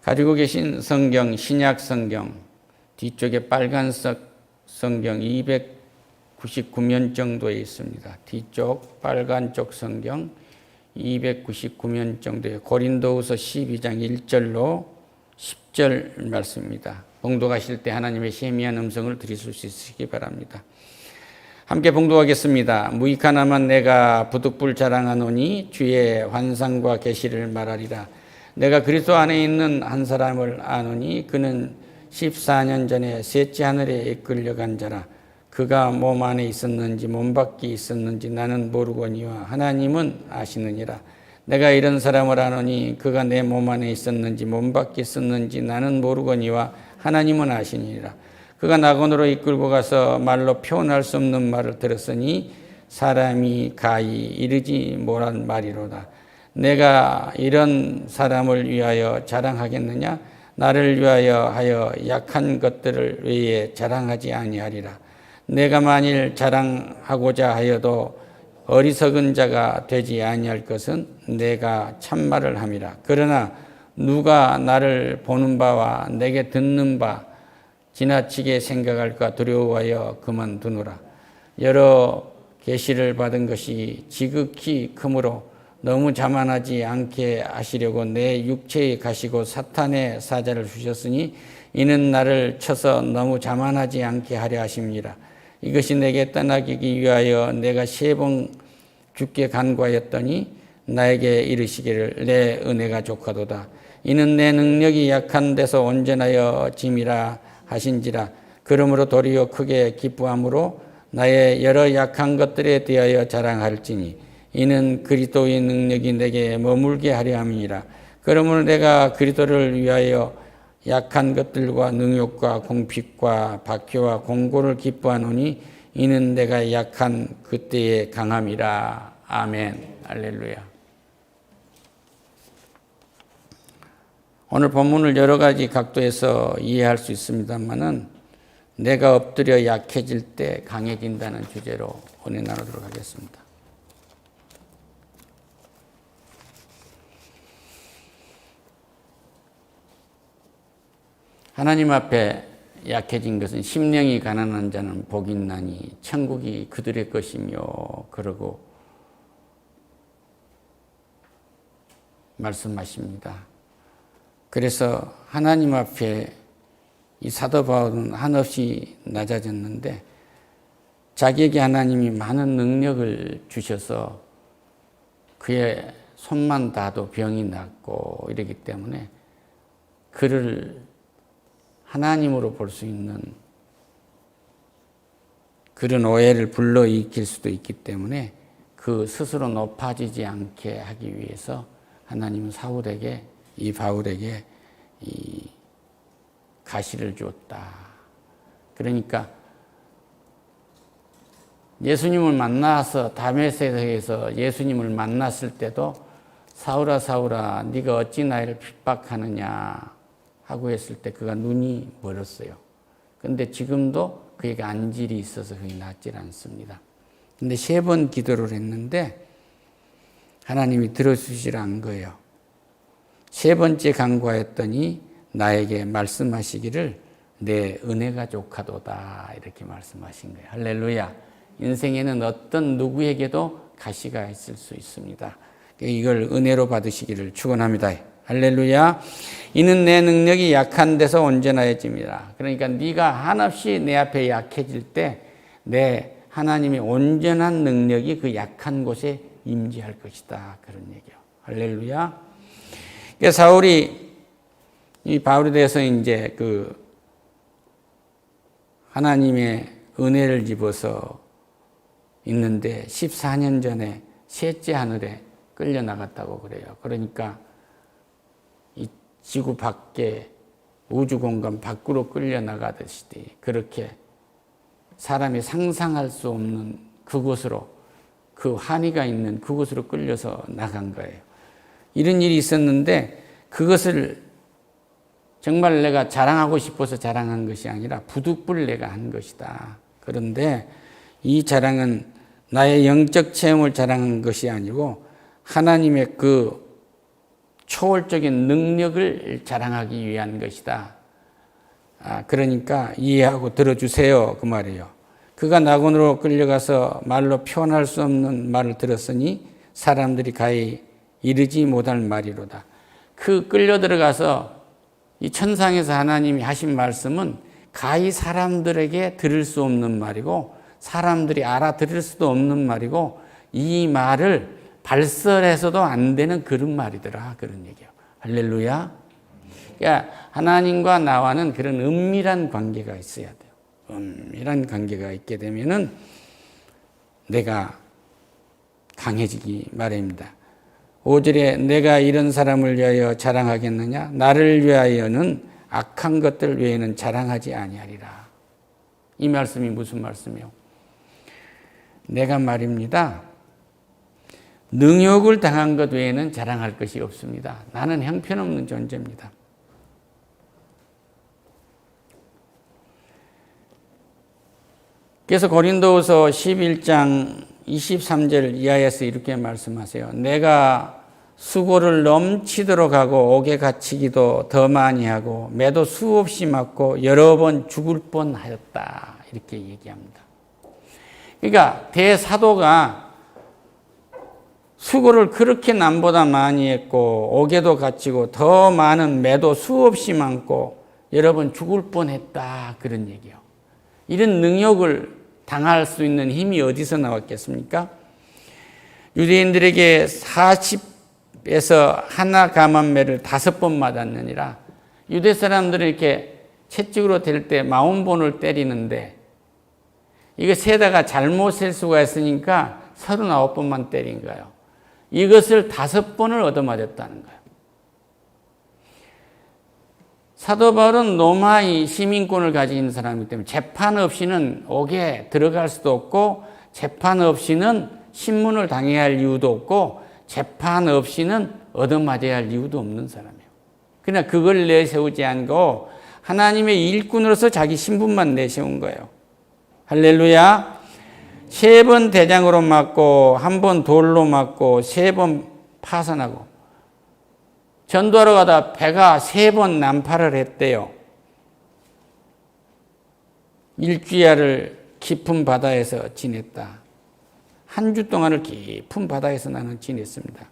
가지고 계신 성경, 신약 성경, 뒤쪽에 빨간색 성경 299면 정도에 있습니다. 뒤쪽 빨간 쪽 성경 299면 정도에 고린도후서 12장 1절로 10절 말씀입니다. 봉독하실 때 하나님의 세미한 음성을 들으실 수 있으시기 바랍니다. 함께 봉독하겠습니다. 무익하나만 내가 부득불 자랑하노니 주의 환상과 계시를 말하리라. 내가 그리스도 안에 있는 한 사람을 아노니 그는 14년 전에 셋째 하늘에 이끌려간 자라. 그가 몸 안에 있었는지 몸 밖에 있었는지 나는 모르거니와 하나님은 아시느니라. 내가 이런 사람을 아노니 그가 내 몸 안에 있었는지 몸 밖에 있었는지 나는 모르거니와 하나님은 아시니라. 그가 낙원으로 이끌고 가서 말로 표현할 수 없는 말을 들었으니 사람이 가히 이르지 못한 말이로다. 내가 이런 사람을 위하여 자랑하겠느냐? 나를 위하여 하여 약한 것들을 외에 자랑하지 아니하리라. 내가 만일 자랑하고자 하여도 어리석은 자가 되지 아니할 것은 내가 참말을 함이라. 그러나 누가 나를 보는 바와 내게 듣는 바 지나치게 생각할까 두려워하여 그만두노라. 여러 계시를 받은 것이 지극히 크므로 너무 자만하지 않게 하시려고 내 육체에 가시고 사탄의 사자를 주셨으니 이는 나를 쳐서 너무 자만하지 않게 하려 하심이라. 이것이 내게 떠나기 위하여 내가 3번 주께 간구하였더니 나에게 이르시기를 내 은혜가 족하도다. 이는 내 능력이 약한 데서 온전하여 짐이라 하신지라. 그러므로 도리어 크게 기뻐함으로 나의 여러 약한 것들에 대하여 자랑할지니 이는 그리스도의 능력이 내게 머물게 하려 함이니라. 그러므로 내가 그리스도를 위하여 약한 것들과 능욕과 공핍과 박해와 공고를 기뻐하노니 이는 내가 약한 그때의 강함이라. 아멘. 할렐루야. 오늘 본문을 여러 가지 각도에서 이해할 수 있습니다만은 내가 엎드려 약해질 때 강해진다는 주제로 은혜 나누도록 하겠습니다. 하나님 앞에 약해진 것은 심령이 가난한 자는 복이 있나니 천국이 그들의 것이며 그러고 말씀하십니다. 그래서 하나님 앞에 이 사도 바울은 한없이 낮아졌는데 자기에게 하나님이 많은 능력을 주셔서 그의 손만 닿아도 병이 낫고 이러기 때문에 그를 하나님으로 볼 수 있는 그런 오해를 불러일으킬 수도 있기 때문에 그 스스로 높아지지 않게 하기 위해서 하나님은 이 바울에게 이 가시를 주었다. 그러니까 예수님을 만나서 다메섹에서 예수님을 만났을 때도 사울아 사울아 네가 어찌 나를 핍박하느냐 하고 했을 때 그가 눈이 멀었어요. 그런데 지금도 그에게 안질이 있어서 그게 낫질 않습니다. 근데 3번 기도를 했는데 하나님이 들어주시질 않은 거예요. 3번째 간구하였더니 나에게 말씀하시기를 내 은혜가 족하도다 이렇게 말씀하신 거예요. 할렐루야. 인생에는 어떤 누구에게도 가시가 있을 수 있습니다. 이걸 은혜로 받으시기를 축원합니다. 할렐루야. 이는 내 능력이 약한 데서 온전해집니다. 그러니까 네가 한없이 내 앞에 약해질 때 내 하나님의 온전한 능력이 그 약한 곳에 임재할 것이다. 그런 얘기요. 할렐루야. 그러니까 사울이 이 바울에 대해서 이제 그 하나님의 은혜를 입어서 있는데 14년 전에 셋째 하늘에 끌려 나갔다고 그래요. 그러니까 이 지구 밖에 우주 공간 밖으로 끌려 나가듯이 그렇게 사람이 상상할 수 없는 그곳으로 그 환희가 있는 그곳으로 끌려서 나간 거예요. 이런 일이 있었는데 그것을 정말 내가 자랑하고 싶어서 자랑한 것이 아니라 부득불 내가 한 것이다. 그런데 이 자랑은 나의 영적 체험을 자랑한 것이 아니고 하나님의 그 초월적인 능력을 자랑하기 위한 것이다. 그러니까 이해하고 들어주세요. 그 말이에요. 그가 낙원으로 끌려가서 말로 표현할 수 없는 말을 들었으니 사람들이 가히 이르지 못할 말이로다. 그 끌려 들어가서 이 천상에서 하나님이 하신 말씀은 가히 사람들에게 들을 수 없는 말이고 사람들이 알아들을 수도 없는 말이고 이 말을 발설해서도 안 되는 그런 말이더라. 그런 얘기예요. 할렐루야. 그러니까 하나님과 나와는 그런 은밀한 관계가 있어야 돼요. 은밀한 관계가 있게 되면은 내가 강해지기 마련입니다. 5절에 내가 이런 사람을 위하여 자랑하겠느냐? 나를 위하여는 악한 것들 외에는 자랑하지 아니하리라. 이 말씀이 무슨 말씀이요? 내가 말입니다. 능욕을 당한 것 외에는 자랑할 것이 없습니다. 나는 형편없는 존재입니다. 그래서 고린도후서 11장 23절 이하에서 이렇게 말씀하세요. 내가 수고를 넘치도록 하고 옥에 갇히기도 더 많이 하고 매도 수없이 맞고 여러 번 죽을 뻔하였다. 이렇게 얘기합니다. 그러니까 대사도가 수고를 그렇게 남보다 많이 했고 옥에도 갇히고 더 많은 매도 수없이 많고 여러 번 죽을 뻔했다. 그런 얘기예요. 이런 능욕을 당할 수 있는 힘이 어디서 나왔겠습니까? 유대인들에게 40에서 하나 감한매를 5번 맞았느니라. 유대 사람들은 이렇게 채찍으로 댈 때 40번을 때리는데 이거 세다가 잘못 셀 수가 있으니까 39번만 때린 거예요. 이것을 5번을 얻어맞았다는 거예요. 사도 바울은 로마의 시민권을 가진 사람이기 때문에 재판 없이는 옥에 들어갈 수도 없고 재판 없이는 신문을 당해야 할 이유도 없고 재판 없이는 얻어맞아야 할 이유도 없는 사람이에요. 그러나 그걸 내세우지 않고 하나님의 일꾼으로서 자기 신분만 내세운 거예요. 할렐루야. 3번 대장으로 맞고 1번 돌로 맞고 3번 파선하고 전도하러 가다 배가 3번 난파를 했대요. 일주야를 깊은 바다에서 지냈다. 한 주 동안을 깊은 바다에서 나는 지냈습니다.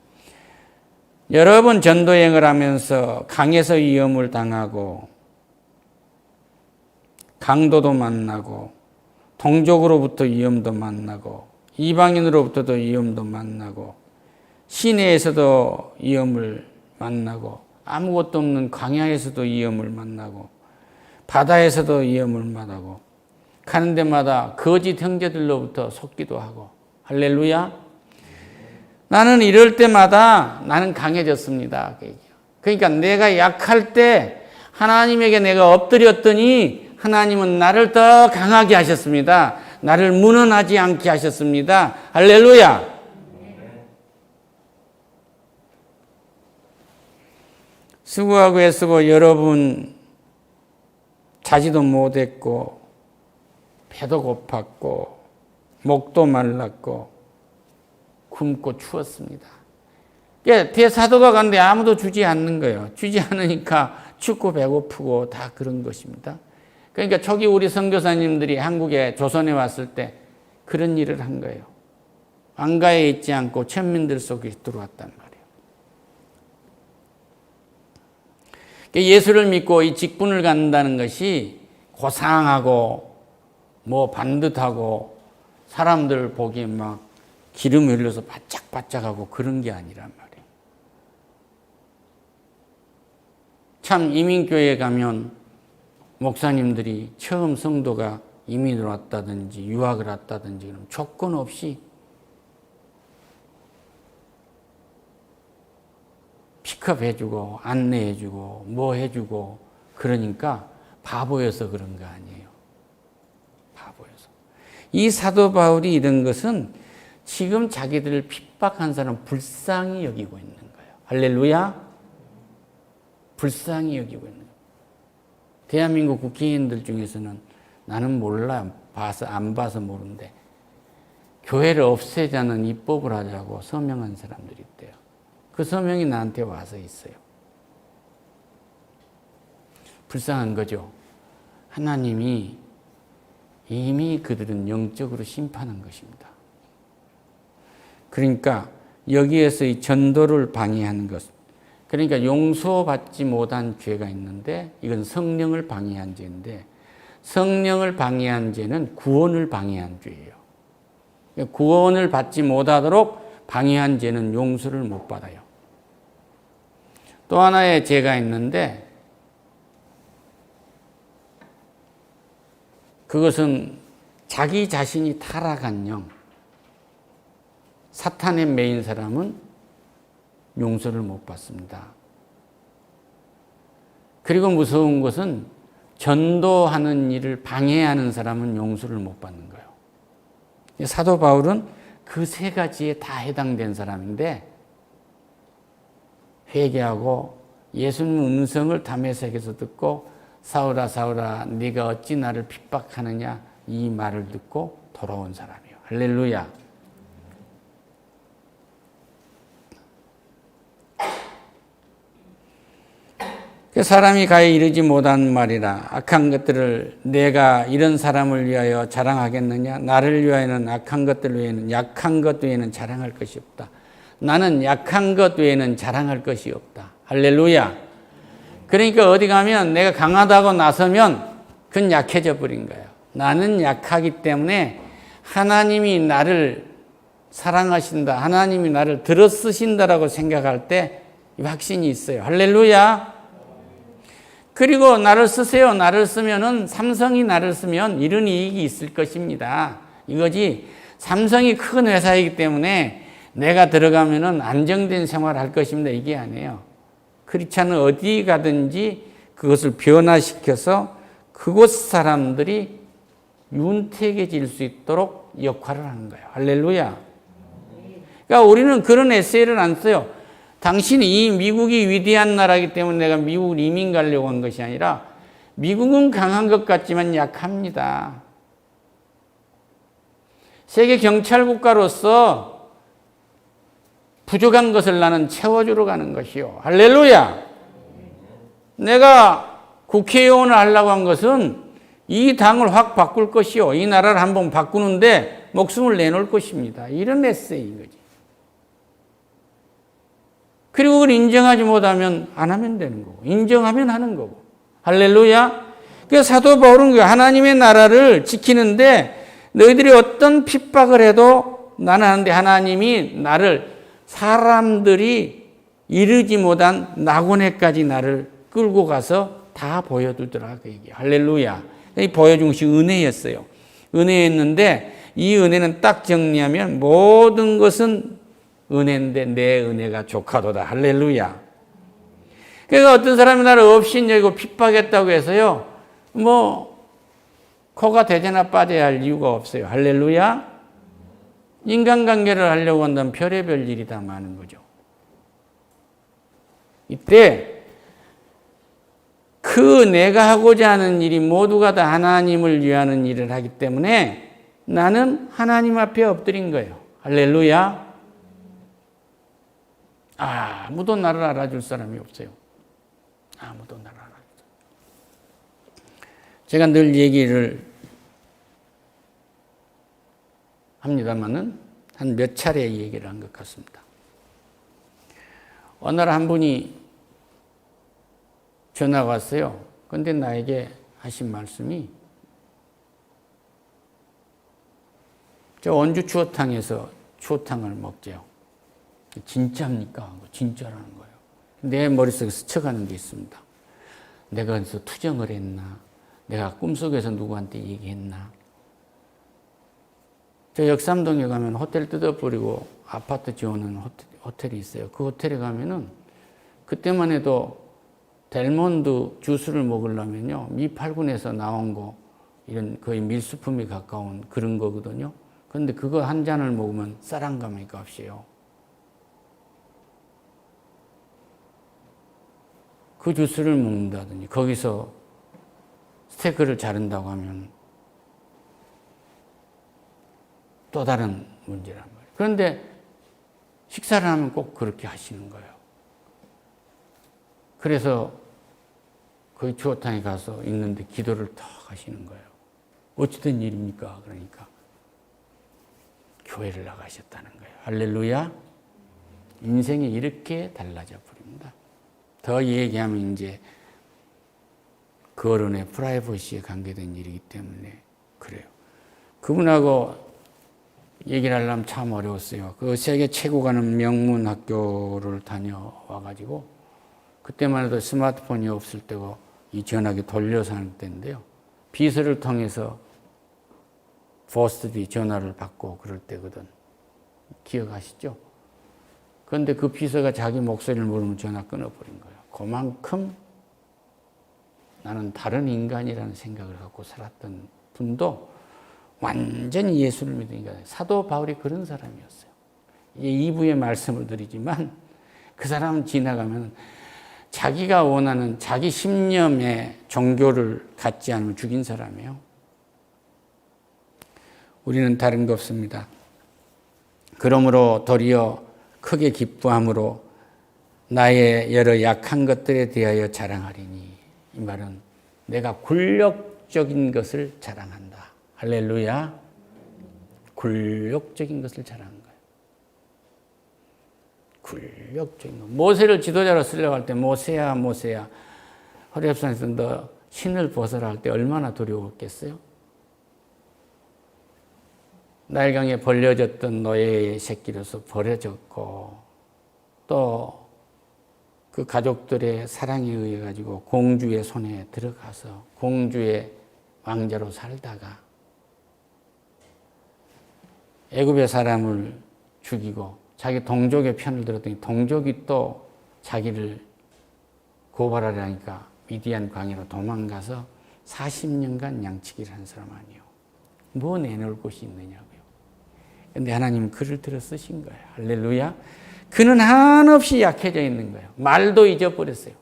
여러 번 전도여행을 하면서 강에서 위험을 당하고 강도도 만나고 동족으로부터 위험도 만나고 이방인으로부터도 위험도 만나고 시내에서도 위험을 만나고 아무것도 없는 광야에서도 위험을 만나고 바다에서도 위험을 만나고 가는 데마다 거짓 형제들로부터 속기도 하고 할렐루야. 나는 이럴 때마다 나는 강해졌습니다. 그러니까 내가 약할 때 하나님에게 내가 엎드렸더니 하나님은 나를 더 강하게 하셨습니다. 나를 무너나지 않게 하셨습니다. 할렐루야. 수고하고 애쓰고 여러분 자지도 못했고 배도 고팠고 목도 말랐고 굶고 추웠습니다. 대사도가 갔는데 아무도 주지 않는 거예요. 주지 않으니까 춥고 배고프고 다 그런 것입니다. 그러니까 초기 우리 선교사님들이 한국에 조선에 왔을 때 그런 일을 한 거예요. 안가에 있지 않고 천민들 속에 들어왔단 말이에요. 예수를 믿고 이 직분을 갖는다는 것이 고상하고 뭐 반듯하고 사람들 보기에 막 기름 흘려서 바짝바짝하고 그런 게 아니란 말이에요. 참 이민교회에 가면 목사님들이 처음 성도가 이민을 왔다든지 유학을 왔다든지 그럼 조건 없이 픽업해주고 안내해주고 뭐 해주고 그러니까 바보여서 그런 거 아니에요. 바보여서. 이 사도 바울이 이런 것은 지금 자기들을 핍박한 사람 불쌍히 여기고 있는 거예요. 할렐루야. 불쌍히 여기고 있는 거예요. 대한민국 국회의원들 중에서는 나는 몰라 안 봐서 모르는데 교회를 없애자는 입법을 하자고 서명한 사람들이 있대요. 그 소명이 나한테 와서 있어요. 불쌍한 거죠. 하나님이 이미 그들은 영적으로 심판한 것입니다. 그러니까 여기에서 이 전도를 방해하는 것, 그러니까 용서받지 못한 죄가 있는데 이건 성령을 방해한 죄인데, 성령을 방해한 죄는 구원을 방해한 죄예요. 구원을 받지 못하도록 방해한 죄는 용서를 못 받아요. 또 하나의 죄가 있는데 그것은 자기 자신이 타락한 영, 사탄에 매인 사람은 용서를 못 받습니다. 그리고 무서운 것은 전도하는 일을 방해하는 사람은 용서를 못 받는 거예요. 사도 바울은 그 세 가지에 다 해당된 사람인데, 회개하고 예수님 음성을 다메섹에서 듣고 사울아 사울아 네가 어찌 나를 핍박하느냐 이 말을 듣고 돌아온 사람이에요. 할렐루야. 그 사람이 가에 이르지 못한 말이라 악한 것들을 내가 이런 사람을 위하여 자랑하겠느냐. 나를 위하여는 악한 것들 외에는 약한 것 외에는 자랑할 것이 없다. 나는 약한 것 외에는 자랑할 것이 없다. 할렐루야. 그러니까 어디 가면 내가 강하다고 나서면 그건 약해져 버린 거예요. 나는 약하기 때문에 하나님이 나를 사랑하신다, 하나님이 나를 들어 쓰신다라고 생각할 때 이 확신이 있어요. 할렐루야. 그리고 나를 쓰세요. 나를 쓰면은, 삼성이 나를 쓰면 이런 이익이 있을 것입니다. 이거지, 삼성이 큰 회사이기 때문에 내가 들어가면은 안정된 생활을 할 것입니다. 이게 아니에요. 크리스찬은 어디 가든지 그것을 변화시켜서 그곳 사람들이 윤택해질 수 있도록 역할을 하는 거예요. 할렐루야. 그러니까 우리는 그런 에세이를 안 써요. 당신이 이 미국이 위대한 나라이기 때문에 내가 미국을 이민 가려고 한 것이 아니라, 미국은 강한 것 같지만 약합니다. 세계 경찰 국가로서 부족한 것을 나는 채워주러 가는 것이요. 할렐루야. 내가 국회의원을 하려고 한 것은 이 당을 확 바꿀 것이요. 이 나라를 한번 바꾸는데 목숨을 내놓을 것입니다. 이런 에세이인 거지. 그리고 그걸 인정하지 못하면 안 하면 되는 거고, 인정하면 하는 거고. 할렐루야. 그래서 사도 바울은 하나님의 나라를 지키는데 너희들이 어떤 핍박을 해도 나는 하는데, 하나님이 나를, 사람들이 이르지 못한 낙원에까지 나를 끌고 가서 다 보여주더라. 그 얘기. 할렐루야. 이 보여준 것이 은혜였어요. 은혜였는데 이 은혜는 딱 정리하면 모든 것은 은혜인데 내 은혜가 조카도다. 할렐루야. 그러니까 어떤 사람이 나를 업신여기고 핍박했다고 해서요, 코가 대제나 빠져야 할 이유가 없어요. 할렐루야. 인간관계를 하려고 한다면 별의별 일이 다 많은 거죠. 이때 그 내가 하고자 하는 일이 모두가 다 하나님을 위하는 일을 하기 때문에 나는 하나님 앞에 엎드린 거예요. 할렐루야. 아무도 나를 알아줄 사람이 없어요. 아무도 나를 알아줄 사람이. 제가 늘 얘기를 합니다만은 한 몇 차례 얘기를 한 것 같습니다. 어느 날 한 분이 전화가 왔어요. 그런데 나에게 하신 말씀이, 저 원주 추어탕에서 추어탕을 먹재요. 진짜입니까? 진짜라는 거예요. 내 머릿속에 스쳐가는 게 있습니다. 내가 그래서 투정을 했나? 내가 꿈속에서 누구한테 얘기했나? 저 역삼동에 가면 호텔 뜯어버리고 아파트 지어놓은 호텔이 있어요. 그 호텔에 가면은 그때만 해도 델몬드 주스를 먹으려면요, 미팔군에서 나온 거, 이런 거의 밀수품에 가까운 그런 거거든요. 그런데 그거 한 잔을 먹으면 쌀1가마의 값이에요. 그 주스를 먹는다더니 거기서 스테이크를 자른다고 하면 또 다른 문제란 말이에요. 그런데 식사를 하면 꼭 그렇게 하시는 거예요. 그래서 거기 추어탕에 가서 있는데 기도를 탁 하시는 거예요. 어찌된 일입니까? 그러니까 교회를 나가셨다는 거예요. 할렐루야. 인생이 이렇게 달라져 버립니다. 더 얘기하면 이제 그 어른의 프라이버시에 관계된 일이기 때문에 그래요. 그분하고 얘기를 하려면 참 어려웠어요. 그 세계 최고 가는 명문 학교를 다녀와가지고 그때만 해도 스마트폰이 없을 때고 이 전화기 돌려서 하는 때인데요. 비서를 통해서 포스트디 전화를 받고 그럴 때거든. 기억하시죠? 그런데 그 비서가 자기 목소리를 모르면 전화 끊어버린 거예요. 그만큼 나는 다른 인간이라는 생각을 갖고 살았던 분도 완전히 예수를 믿으니까 사도 바울이 그런 사람이었어요. 2부에 말씀을 드리지만 그 사람은 지나가면 자기가 원하는 자기 신념의 종교를 갖지 않으면 죽인 사람이에요. 우리는 다른 거 없습니다. 그러므로 도리어 크게 기뻐함으로 나의 여러 약한 것들에 대하여 자랑하리니, 이 말은 내가 굴욕적인 것을 자랑한다. 할렐루야. 굴욕적인 것을 자랑한 거예요. 굴욕적인 것. 모세를 지도자로 쓰려고 할 때 모세야 모세야 호렙산에서 너 신을 벗어라 할 때 얼마나 두려웠겠어요? 나일강에 벌려졌던 노예의 새끼로서 버려졌고 또 그 가족들의 사랑에 의해 가지고 공주의 손에 들어가서 공주의 왕자로 살다가 애굽의 사람을 죽이고 자기 동족의 편을 들었더니 동족이 또 자기를 고발하려니까 미디안 광야로 도망가서 40년간 양치기를 한 사람 아니에요. 뭐 내놓을 곳이 있느냐고요. 그런데 하나님은 그를 들어 쓰신 거예요. 할렐루야. 그는 한없이 약해져 있는 거예요. 말도 잊어버렸어요.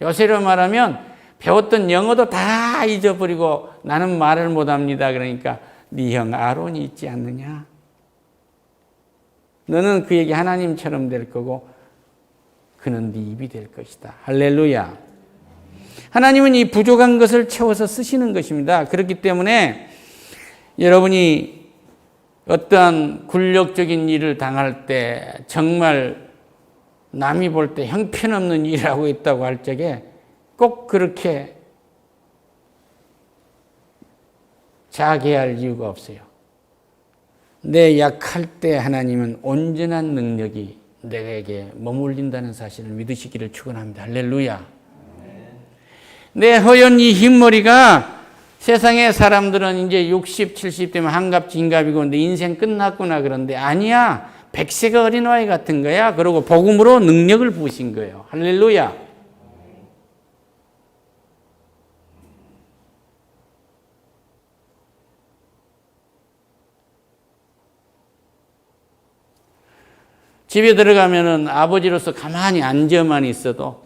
요새로 말하면 배웠던 영어도 다 잊어버리고 나는 말을 못합니다. 그러니까 네 형 아론이 있지 않느냐. 너는 그에게 하나님처럼 될 거고 그는 네 입이 될 것이다. 할렐루야. 하나님은 이 부족한 것을 채워서 쓰시는 것입니다. 그렇기 때문에 여러분이 어떠한 굴욕적인 일을 당할 때 정말 남이 볼 때 형편없는 일을 하고 있다고 할 적에 꼭 그렇게 자괴할 이유가 없어요. 내 약할 때 하나님은 온전한 능력이 내게 머물린다는 사실을 믿으시기를 축원합니다. 할렐루야. 내 허연 이 흰머리가 세상의 사람들은 이제 60, 70 되면 한갑, 진갑이고 내 인생 끝났구나 그런데 아니야. 100세가 어린아이 같은 거야. 그리고 복음으로 능력을 부으신 거예요. 할렐루야. 집에 들어가면은 아버지로서 가만히 앉아만 있어도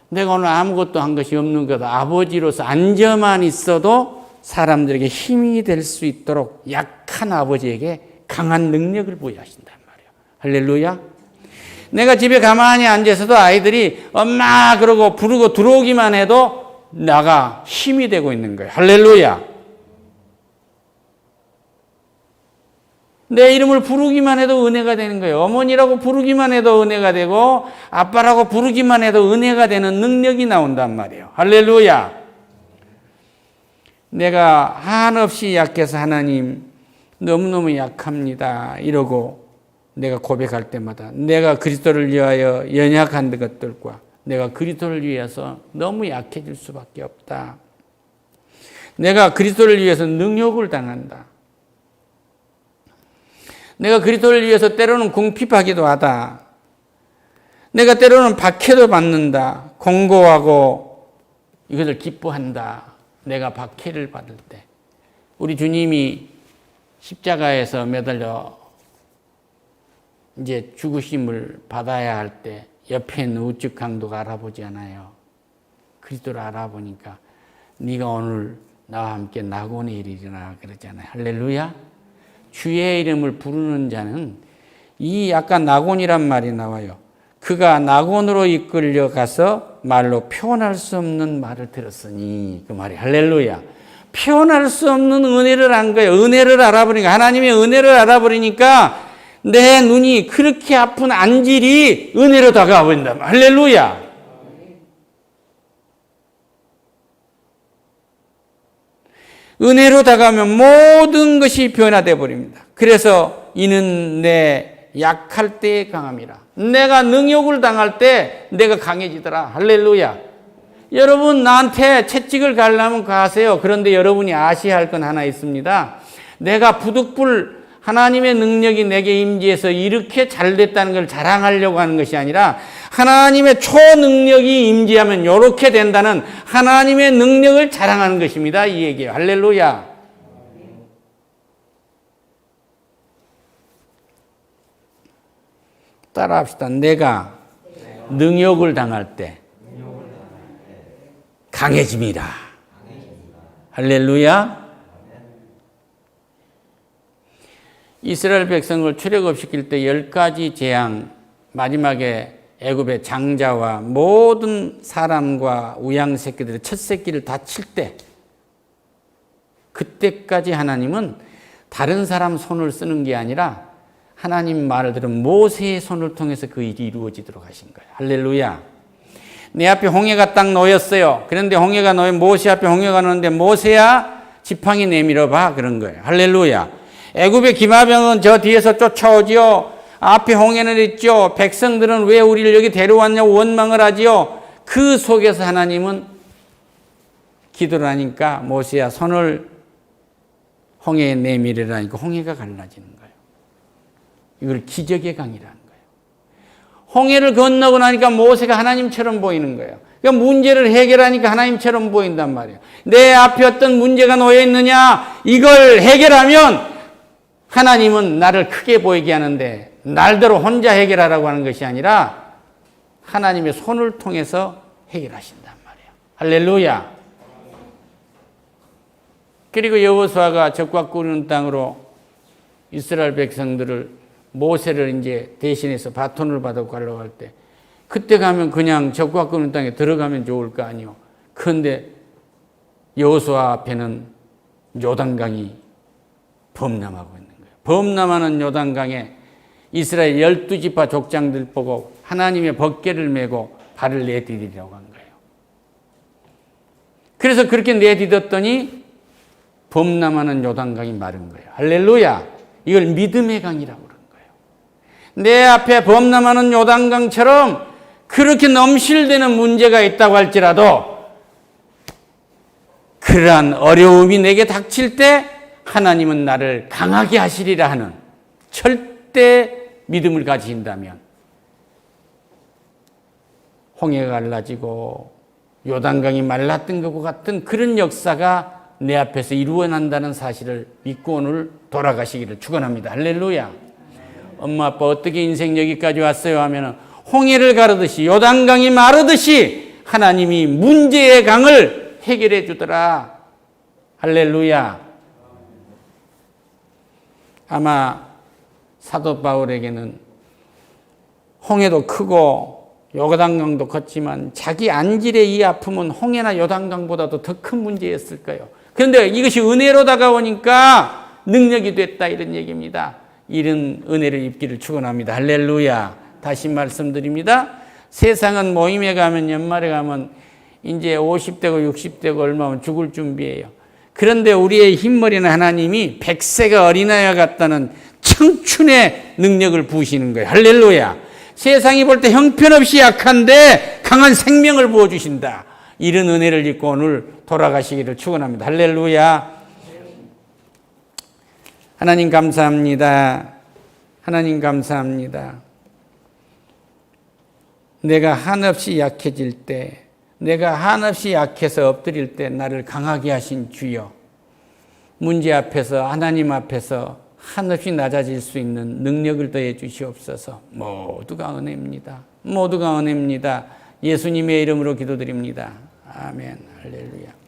내가 오늘 아무것도 한 것이 없는 거다. 아버지로서 앉아만 있어도 사람들에게 힘이 될 수 있도록 약한 아버지에게 강한 능력을 부여하신단 말이에요. 할렐루야. 내가 집에 가만히 앉아서도 아이들이 엄마 그러고 부르고 들어오기만 해도 나가 힘이 되고 있는 거예요. 할렐루야. 내 이름을 부르기만 해도 은혜가 되는 거예요. 어머니라고 부르기만 해도 은혜가 되고 아빠라고 부르기만 해도 은혜가 되는 능력이 나온단 말이에요. 할렐루야. 내가 한없이 약해서 하나님 너무너무 약합니다 이러고 내가 고백할 때마다 내가 그리스도를 위하여 연약한 것들과 내가 그리스도를 위해서 너무 약해질 수밖에 없다. 내가 그리스도를 위해서 능욕을 당한다. 내가 그리스도를 위해서 때로는 궁핍하기도 하다. 내가 때로는 박해도 받는다. 공고하고 이것을 기뻐한다. 내가 박해를 받을 때. 우리 주님이 십자가에서 매달려 이제 죽으심을 받아야 할 때 옆에 있는 우측 강도가 알아보지 않아요. 그리스도를 알아보니까 네가 오늘 나와 함께 낙원에 이르리라 그러잖아요. 할렐루야. 주의 이름을 부르는 자는 이 아까 낙원이란 말이 나와요. 그가 낙원으로 이끌려 가서 말로 표현할 수 없는 말을 들었으니, 그 말이 할렐루야. 표현할 수 없는 은혜를 안 거예요. 은혜를 알아버리니까, 하나님의 은혜를 알아버리니까 내 눈이 그렇게 아픈 안질이 은혜로 다가와 버린다. 할렐루야. 은혜로 다가오면 모든 것이 변화되어 버립니다. 그래서 이는 내 약할 때에 강함이라. 내가 능욕을 당할 때 내가 강해지더라. 할렐루야. 여러분, 나한테 채찍을 가려면 가세요. 그런데 여러분이 아셔야 할 건 하나 있습니다. 내가 부득불 하나님의 능력이 내게 임재해서 이렇게 잘됐다는 걸 자랑하려고 하는 것이 아니라 하나님의 초능력이 임재하면 이렇게 된다는 하나님의 능력을 자랑하는 것입니다. 이 얘기예요. 할렐루야. 따라합시다. 내가 능욕을 당할 때 강해집니다. 할렐루야. 이스라엘 백성을 출애굽시킬 때 10가지 재앙, 마지막에 애굽의 장자와 모든 사람과 우양 새끼들의 첫 새끼를 다 칠 때, 그때까지 하나님은 다른 사람 손을 쓰는 게 아니라 하나님 말을 들은 모세의 손을 통해서 그 일이 이루어지도록 하신 거예요. 할렐루야. 내 앞에 홍해가 딱 놓였어요. 그런데 홍해가 놓여, 모세 앞에 홍해가 놓였는데 모세야 지팡이 내밀어 봐. 그런 거예요. 할렐루야. 애굽의 기마병은 저 뒤에서 쫓아오지요. 앞에 홍해는 있죠. 백성들은 왜 우리를 여기 데려왔냐고 원망을 하지요. 그 속에서 하나님은 기도를 하니까 모세야 손을 홍해에 내밀으라니까 홍해가 갈라지는 거예요. 이걸 기적의 강이라는 거예요. 홍해를 건너고 나니까 모세가 하나님처럼 보이는 거예요. 그러니까 문제를 해결하니까 하나님처럼 보인단 말이에요. 내 앞에 어떤 문제가 놓여 있느냐, 이걸 해결하면 하나님은 나를 크게 보이게 하는데 날대로 혼자 해결하라고 하는 것이 아니라 하나님의 손을 통해서 해결하신단 말이에요. 할렐루야. 그리고 여호수아가 적과 꾸리는 땅으로 이스라엘 백성들을 모세를 이제 대신해서 바톤을 받아 가려고 할 때 그때 가면 그냥 적과 꾸리는 땅에 들어가면 좋을 거 아니요. 그런데 여호수아 앞에는 요단강이 범람하고 있는 거예요. 범람하는 요단강에 이스라엘 12지파 족장들 보고 하나님의 법궤를 메고 발을 내디디려고 한 거예요. 그래서 그렇게 내디뎠더니 범람하는 요단강이 마른 거예요. 할렐루야. 이걸 믿음의 강이라고 그러는 거예요. 내 앞에 범람하는 요단강처럼 그렇게 넘실대는 문제가 있다고 할지라도 그러한 어려움이 내게 닥칠 때 하나님은 나를 강하게 하시리라 하는 절대 믿음을 가지신다면 홍해가 갈라지고 요단강이 말랐던 것과 같은 그런 역사가 내 앞에서 이루어난다는 사실을 믿고 오늘 돌아가시기를 축원합니다. 할렐루야. 엄마 아빠 어떻게 인생 여기까지 왔어요 하면 홍해를 가르듯이 요단강이 마르듯이 하나님이 문제의 강을 해결해 주더라. 할렐루야. 아마 사도 바울에게는 홍해도 크고 요단강도 컸지만 자기 안질의 이 아픔은 홍해나 요단강보다도 더 큰 문제였을 거예요. 그런데 이것이 은혜로 다가오니까 능력이 됐다 이런 얘기입니다. 이런 은혜를 입기를 축원합니다. 할렐루야. 다시 말씀드립니다. 세상은 모임에 가면 연말에 가면 이제 50대고 60대고 얼마면 죽을 준비해요. 그런데 우리의 흰머리는 하나님이 100세가 어린아이와 같다는 청춘의 능력을 부으시는 거예요. 할렐루야. 세상이 볼 때 형편없이 약한데 강한 생명을 부어주신다. 이런 은혜를 입고 오늘 돌아가시기를 축원합니다. 할렐루야. 하나님 감사합니다. 하나님 감사합니다. 내가 한없이 약해질 때, 내가 한없이 약해서 엎드릴 때 나를 강하게 하신 주여, 문제 앞에서 하나님 앞에서 한없이 낮아질 수 있는 능력을 더해 주시옵소서. 모두가 은혜입니다. 모두가 은혜입니다. 예수님의 이름으로 기도드립니다. 아멘. 할렐루야.